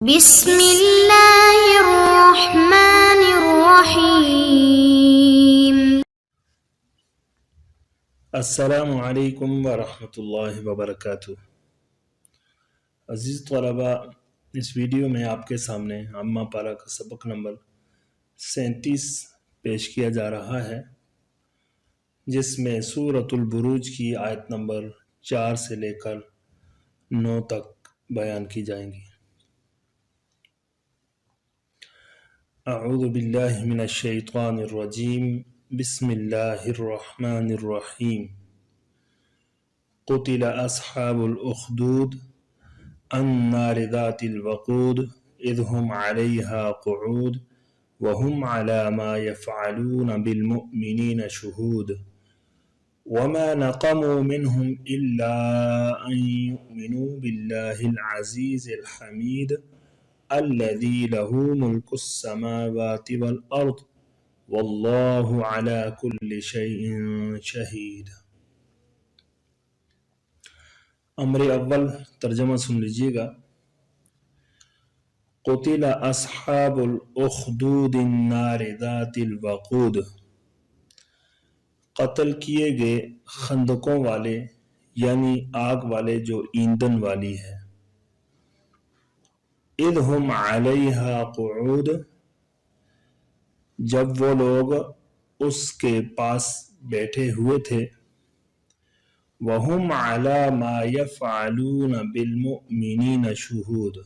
بسم اللہ الرحمن الرحیم۔ السلام علیکم ورحمۃ اللہ وبرکاتہ۔ عزیز طلباء، اس ویڈیو میں آپ کے سامنے عامہ پارہ کا سبق نمبر 37 پیش کیا جا رہا ہے، جس میں سورۃ البروج کی آیت نمبر 4 سے لے کر 9 تک بیان کی جائیں گی۔ اعوذ باللہ من الشیطان الرجیم، بسم اللہ الرحمن الرحیم۔ قتل اصحاب الاخدود النار ذات الوقود اذ هم علیہا قعود وهم على ما يفعلون بالمؤمنین شہود وما نقموا منهم الا ان يؤمنوا باللہ العزیز الحمید الذي له ملك السماوات والأرض والله على كل شيء شهيد۔ امر اول ترجمہ سن لیجیے گا۔ قتل اصحاب الاخدود النار ذات الوقود، قتل کیے گئے خندقوں والے یعنی آگ والے جو ایندھن والی ہے۔ اذ ہم علیہا قعود، جب وہ لوگ اس کے پاس بیٹھے ہوئے تھے۔ وَهُمْ عَلَى مَا يَفْعَلُونَ بِالْمُؤْمِنِينَ شُهُودٌ،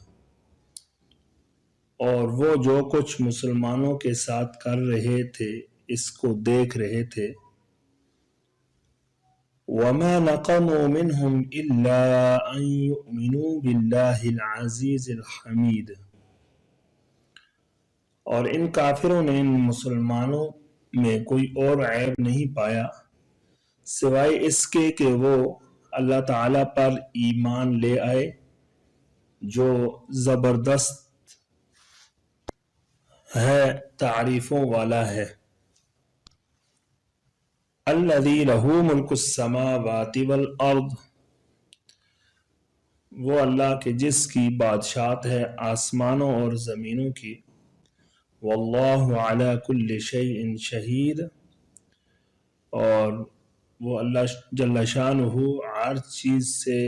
اور وہ جو کچھ مسلمانوں کے ساتھ کر رہے تھے اس کو دیکھ رہے تھے۔ وَمَا نَقَمُوا مِنْهُمْ إِلَّا أَن يُؤْمِنُوا بِاللَّهِ الْعَزِيزِ الْحَمِيدِ، اور ان کافروں نے ان مسلمانوں میں کوئی اور عیب نہیں پایا سوائے اس کے کہ وہ اللہ تعالیٰ پر ایمان لے آئے جو زبردست ہے، تعریفوں والا ہے۔ الذی لہ ملک السماوات والارض، وہ اللہ کے جس کی بادشاہت ہے آسمانوں اور زمینوں کی۔ واللہ علی کل شیء شہید، اور وہ اللہ جل شانہ ہر چیز سے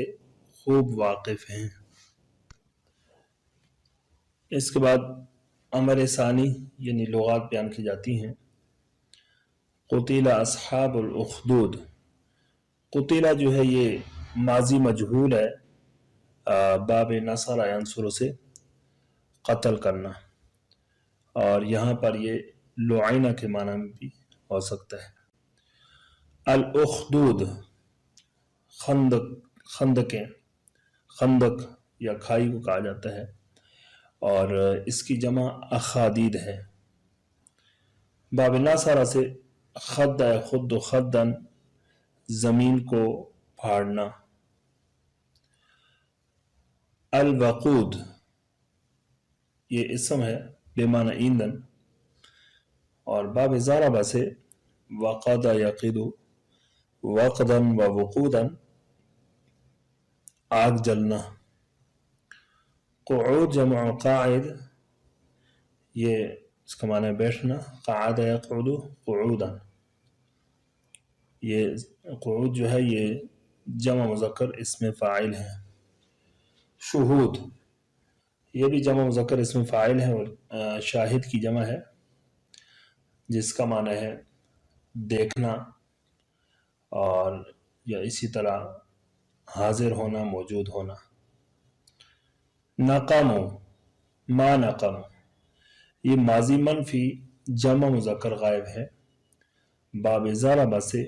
خوب واقف ہیں۔ اس کے بعد امر ثانی یعنی لغات بیان کی جاتی ہیں۔ قتل اصحاب الاخدود، قتل جو ہے یہ ماضی مجہول ہے، باب نصر ینصر سے قتل کرنا، اور یہاں پر یہ لعنہ کے معنی میں بھی ہو سکتا ہے۔ الاخدود خندقیں، خندق یا کھائی کو کہا جاتا ہے، اور اس کی جمع اخادید ہے۔ باب ناصرہ سے خد خد خدن، زمین کو پھاڑنا۔ الوقود یہ اسم ہے بمعنی ایندھن، اور باب ضربہ سے وقد یقد وقدا ووقودا، آگ جلنا۔ قعود جمع قاعد، یہ اس کا معنی بیٹھنا، قعد یقعد قعودا، یہ قعود جو ہے یہ جمع مذکر اسم فاعل ہے۔ شہود یہ بھی جمع مذکر اسم فاعل ہے، اور شاہد کی جمع ہے جس کا معنی ہے دیکھنا، اور یا اسی طرح حاضر ہونا، موجود ہونا۔ نقم ما نقم، یہ ماضی منفی جمع مذکر غائب ہے۔ باب ضربہ سے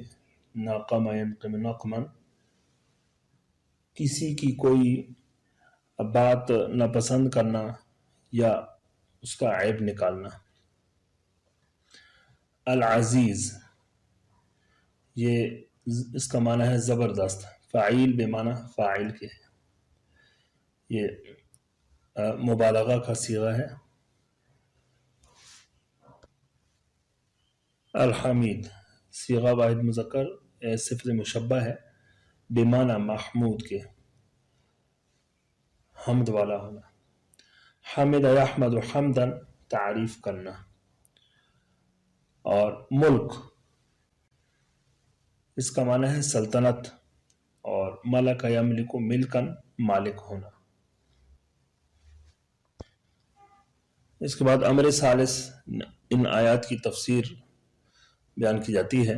نقم ینقم نقما، کسی کی کوئی بات ناپسند کرنا یا اس کا عیب نکالنا۔ العزیز یہ اس کا معنی ہے زبردست، فاعل بمعنی فاعل کے، یہ مبالغہ کا صیغہ ہے۔ الحمید صیغہ واحد مذکر صفت مشبہ ہے، بمعنی محمود کے، حمد والا ہونا۔ حمد یحمد حمدن تعریف کرنا، اور ملک اس کا معنی ہے سلطنت، اور ملک یملک ملکن مالک ہونا۔ اس کے بعد امر ثالث، ان آیات کی تفسیر بیان کی جاتی ہے۔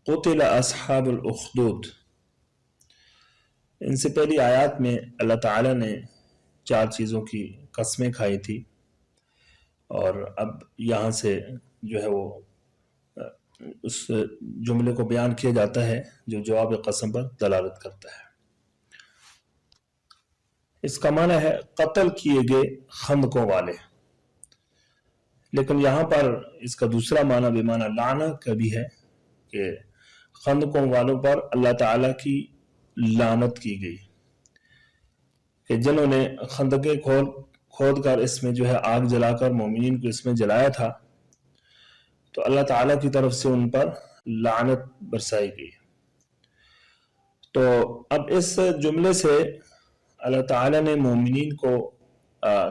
قتل اصحاب الاخدود، ان سے پہلی آیات میں اللہ تعالیٰ نے 4 چیزوں کی قسمیں کھائی تھی، اور اب یہاں سے جو ہے وہ اس جملے کو بیان کیا جاتا ہے جو جواب قسم پر دلالت کرتا ہے۔ اس کا معنی ہے قتل کیے گئے خندقوں والے، لیکن یہاں پر اس کا دوسرا معنی بمعنی لعنت کا بھی ہے کہ خندقوں والوں پر اللہ تعالیٰ کی لعنت کی گئی، کہ جنہوں نے خندقیں کھود کر اس میں جو ہے آگ جلا کر مومنین کو اس میں جلایا تھا، تو اللہ تعالیٰ کی طرف سے ان پر لعنت برسائی گئی۔ تو اب اس جملے سے اللہ تعالیٰ نے مومنین کو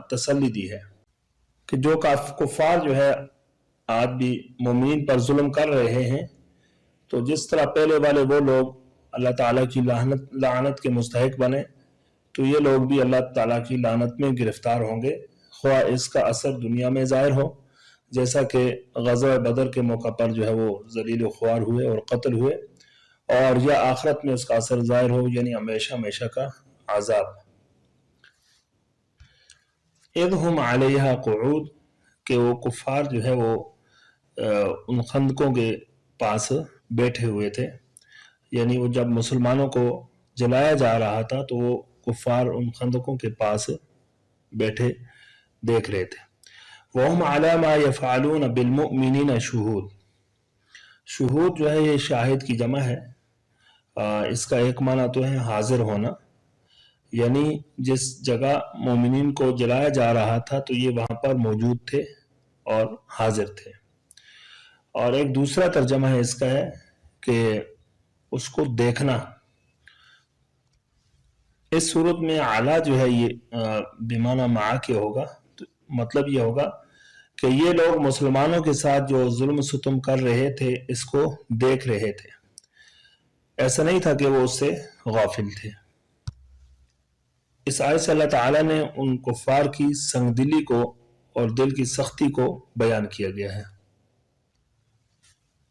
تسلی دی ہے کہ جو کفار جو ہے آج بھی مومنین پر ظلم کر رہے ہیں، تو جس طرح پہلے والے وہ لوگ اللہ تعالیٰ کی لعنت کے مستحق بنے، تو یہ لوگ بھی اللہ تعالیٰ کی لعنت میں گرفتار ہوں گے، خواہ اس کا اثر دنیا میں ظاہر ہو، جیسا کہ غزوہ بدر کے موقع پر جو ہے وہ ذلیل و خوار ہوئے اور قتل ہوئے، اور یا آخرت میں اس کا اثر ظاہر ہو، یعنی ہمیشہ ہمیشہ کا عذاب۔ اذ ہم علیہا قعود، کہ وہ کفار جو ہے وہ ان خندقوں کے پاس بیٹھے ہوئے تھے، یعنی وہ جب مسلمانوں کو جلایا جا رہا تھا تو وہ کفار ان خندقوں کے پاس بیٹھے دیکھ رہے تھے۔ وَهُمْ عَلَى مَا يَفْعَلُونَ بِالْمُؤْمِنِينَ شُهُودٌ، شہود جو ہے یہ شاہد کی جمع ہے، اس کا ایک معنی تو ہے حاضر ہونا، یعنی جس جگہ مومنین کو جلایا جا رہا تھا تو یہ وہاں پر موجود تھے اور حاضر تھے، اور ایک دوسرا ترجمہ ہے اس کا ہے کہ اس کو دیکھنا۔ اس صورت میں اعلیٰ جو ہے یہ بمعنی مع کے ہوگا، تو مطلب یہ ہوگا کہ یہ لوگ مسلمانوں کے ساتھ جو ظلم ستم کر رہے تھے اس کو دیکھ رہے تھے، ایسا نہیں تھا کہ وہ اس سے غافل تھے۔ اس آیت سے اللہ تعالیٰ نے ان کفار کی سنگ دلی کو اور دل کی سختی کو بیان کیا گیا ہے۔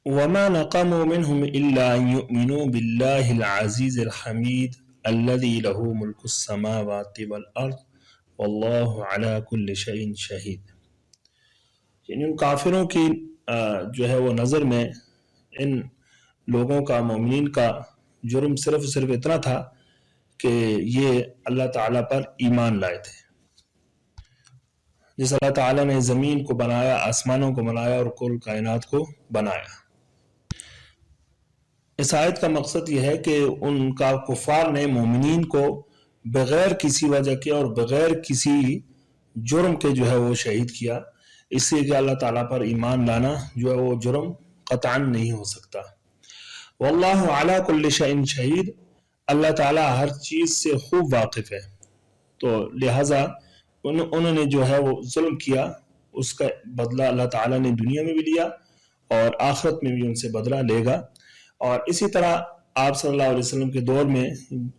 وَمَا نَقَمُوا مِنْهُمْ إِلَّا أَن يُؤْمِنُوا بِاللَّهِ الْعَزِيزِ الْحَمِيدِ الَّذِي لَهُ مُلْكُ السَّمَاوَاتِ وَالْأَرْضِ وَاللَّهُ عَلَى كُلِّ شَيْءٍ شَهِيدٌ، یعنی ان کافروں کی جو ہے وہ نظر میں ان لوگوں کا، مومنین کا جرم صرف اتنا تھا کہ یہ اللہ تعالیٰ پر ایمان لائے تھے۔ جس اللہ تعالیٰ نے زمین کو بنایا، آسمانوں کو بنایا اور کل کائنات کو بنایا۔ اس آیت کا مقصد یہ ہے کہ ان کا کفار نے مومنین کو بغیر کسی وجہ کے اور بغیر کسی جرم کے جو ہے وہ شہید کیا، اس لیے کہ اللہ تعالیٰ پر ایمان لانا جو ہے وہ جرم قطعاً نہیں ہو سکتا۔ واللہ علی کل شیء شہید، اللہ تعالیٰ ہر چیز سے خوب واقف ہے، تو لہٰذا انہوں نے جو ہے وہ ظلم کیا، اس کا بدلہ اللہ تعالیٰ نے دنیا میں بھی لیا اور آخرت میں بھی ان سے بدلہ لے گا۔ اور اسی طرح آپ صلی اللہ علیہ وسلم کے دور میں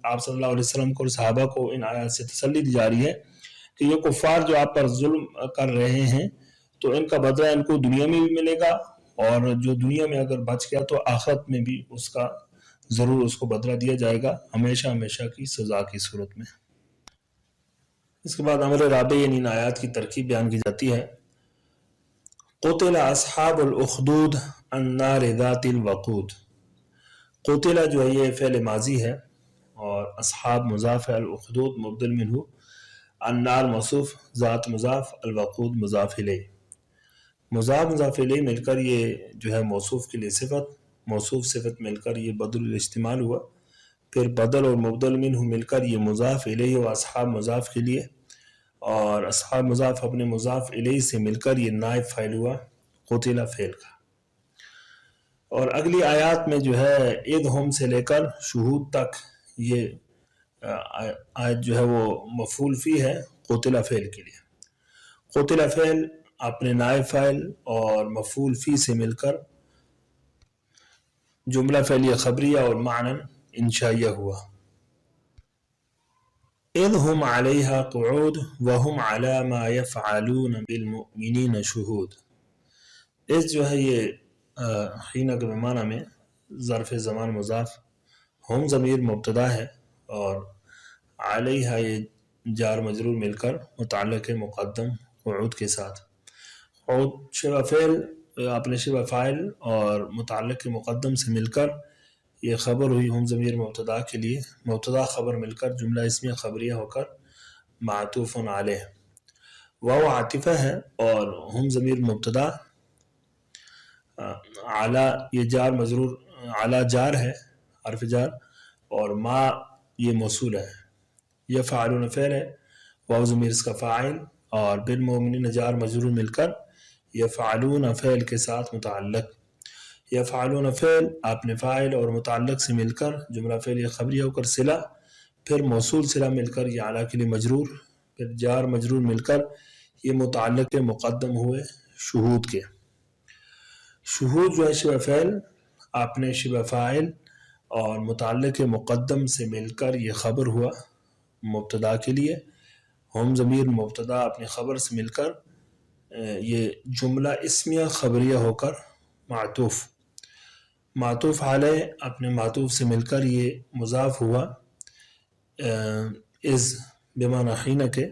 آپ صلی اللہ علیہ وسلم کو اور صحابہ کو ان آیات سے تسلی دی جا رہی ہے کہ یہ کفار جو آپ پر ظلم کر رہے ہیں تو ان کا بدلہ ان کو دنیا میں بھی ملے گا، اور جو دنیا میں اگر بچ گیا تو آخرت میں بھی اس کا ضرور اس کو بدلہ دیا جائے گا، ہمیشہ ہمیشہ کی سزا کی صورت میں۔ اس کے بعد امر رابع یعنی ان آیات کی ترکیب بیان کی جاتی ہے۔ قتل اصحاب الاخدود النار ذات الوقود، قتل جو ہے یہ فعل ماضی ہے اور اصحاب مضاف ہے، الاخدود مبدل منہ، النار موصوف، ذات مضاف، الوقود مضاف الیہ، مضاف الیہ مل کر یہ جو ہے موصوف کے لیے صفت، موصوف صفت مل کر یہ بدل الاستعمال ہوا، پھر بدل اور مبدل منہ مل کر یہ مضاف الیہ و اصحاب مضاف کے لیے، اور اصحاب مضاف اپنے مضاف الیہ سے مل کر یہ نائب فاعل ہوا قتل فعل کا۔ اور اگلی آیات میں جو ہے اذ ہم سے لے کر شہود تک یہ آیت جو ہے وہ مفعول فی ہے قتل فعل کے لیے۔ قتل فعل اپنے نائب فاعل اور مفعول فی سے مل کر جملہ فعلیہ خبریہ اور معنی انشائیہ ہوا. اذ هم علیہا قعود وهم علی ما یفعلون بالمؤمنین شہود. اس جو ہے یہ حین کے معنی میں ظرف زمان مضاف، ہم ضمیر مبتدا ہے اور علیہا یہ جار مجرور مل کر متعلق مقدم قعود کے ساتھ. قعود شبہ فعل اپنے شبہ فاعل اور متعلق کے مقدم سے مل کر یہ خبر ہوئی ہم ضمیر مبتدا کے لیے، مبتدا خبر مل کر جملہ اسمیہ خبریہ ہو کر معطوف علیہ. واو عاطفہ ہے اور ہم ضمیر مبتدا، اعلی یہ جار مجرور، اعلی جار ہے حرف جار، اور ما یہ موصول ہے. یفعلون فعل ہے، واو ضمیر اس کا فاعل اور بالمؤمنین جار مجرور مل کر یفعلون فعل کے ساتھ متعلق. یفعلون فعل اپنے فاعل اور متعلق سے مل کر جملہ فعلیہ خبریہ ہو کر صلہ، پھر موصول صلہ مل کر یہ اعلیٰ کے لیے مجرور، پھر جار مجرور مل کر یہ متعلق کے مقدم ہوئے شہود کے. شہود جو ہے شبہ فعل اپنے شبہ فاعل اور متعلق کے مقدم سے مل کر یہ خبر ہوا مبتدا کے لیے. ہم ضمیر مبتدا اپنی خبر سے مل کر یہ جملہ اسمیہ خبریہ ہو کر معطوف. معطوف علیہ اپنے معطوف سے مل کر یہ مضاف ہوا از بمعنی حین کے،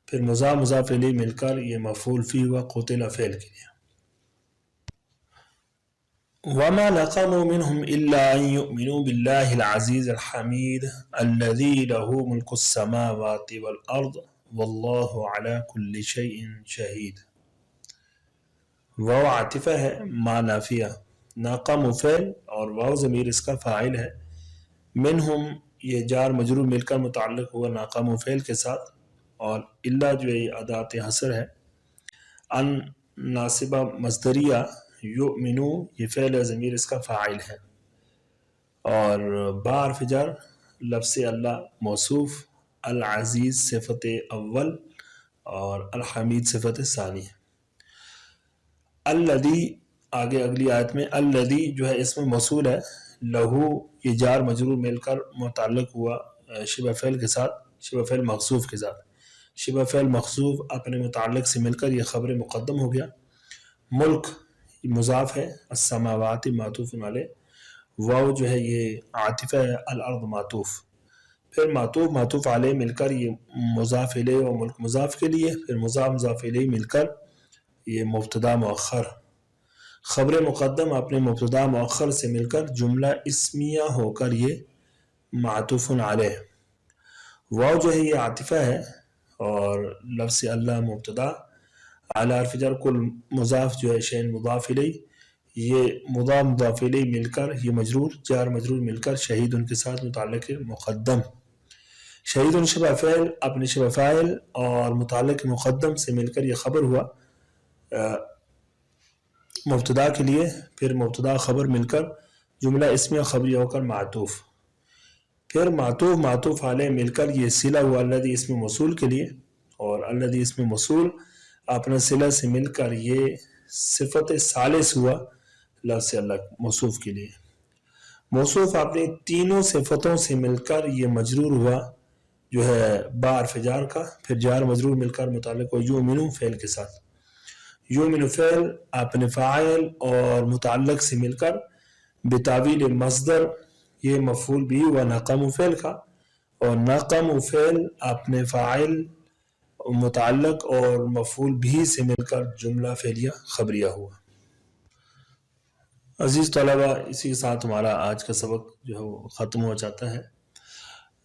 پھر مضاف الیہ مل کر یہ مفعول فی ہوا قتل فعل کے لیے. وما نقموا منهم إلا أن يؤمنوا بالله العزيز الحميد الذي له ملك السماوات والأرض والله على كل شيء شهيد. واو عاطفہ ہے، ما نافیہ، ناقم فعل اور واو ضمیر اس کا فاعل ہے. منہم یہ جار مجرور مل کر متعلق ہوا ناقم فعل کے ساتھ، اور الا جو ہے ادات حصر ہے. ان ناصبہ مصدریہ، یؤمنو یہ فعل ضمیر اس کا فاعل ہے، اور با حرف جر لفظ اللہ موصوف، العزیز صفت اول اور الحمید صفت ثانی. الذی آگے اگلی آیت میں الذی جو ہے اس میں موصول ہے، لہو یہ جار مجرور مل کر متعلق ہوا شبہ فعل کے ساتھ، شبہ فعل مخصوف کے ساتھ. شبہ فعل مخصوف اپنے متعلق سے مل کر یہ خبر مقدم ہو گیا. ملک مضاف ہے، السماوات معطوف علیہ، واو جو ہے یہ عاطفہ ہے، الارض معطوف، پھر معطوف علیہ مل کر یہ مضاف الیہ اور ملک مضاف کے لیے، پھر مضاف الیہ مل کر یہ مبتدا مؤخر. خبر مقدم اپنے مبتدا مؤخر سے مل کر جملہ اسمیہ ہو کر یہ معطوف علیہ. واو جو ہے یہ عاطفہ ہے اور لفظ اللہ مبتدا، اعلی حرف جر کل مضاف جو ہے شین مضاف الیہ، یہ مضاف الیہ مل کر یہ مجرور، جار مجرور مل کر شہید ان کے ساتھ متعلق مقدم. شہید ان شبہ فعل اپنے شبہ فاعل اور متعلق مقدم سے مل کر یہ خبر ہوا مبتدا کے لیے، پھر مبتدا خبر مل کر جملہ اسمیہ خبریہ ہو کر معطوف، پھر معطوف علیہ مل کر یہ صلہ ہوا الذی اسم موصول کے لیے، اور الذی اسم موصول اپنے صلہ سے مل کر یہ صفت ثالث ہوا لفظ اللہ موصوف کے لیے. موصوف اپنی تینوں صفتوں سے مل کر یہ مجرور ہوا جو ہے با حرف جار کا، پھر جار مجرور مل کر متعلق ہو یؤمنو فعل کے ساتھ. یؤمنو فعل اپنے فاعل اور متعلق سے مل کر بتاویل مصدر یہ مفعول بھی ہوا ناقم فعل کا، اور ناقم فعل اپنے فاعل متعلق اور مفعول بھی سے مل کر جملہ فعلیہ خبریہ ہوا. عزیز طلبہ، اسی کے ساتھ ہمارا آج کا سبق جو ہے وہ ختم ہو جاتا ہے.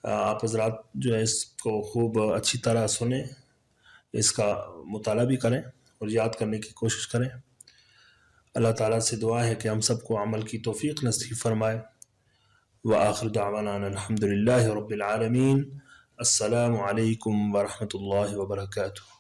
آپ حضرات جو ہے اس کو خوب اچھی طرح سنیں، اس کا مطالعہ بھی کریں اور یاد کرنے کی کوشش کریں. اللہ تعالیٰ سے دعا ہے کہ ہم سب کو عمل کی توفیق نصیب فرمائے. وآخر دعوانا الحمد للہ رب العالمین. السلام علیکم ورحمۃ اللہ وبرکاتہ.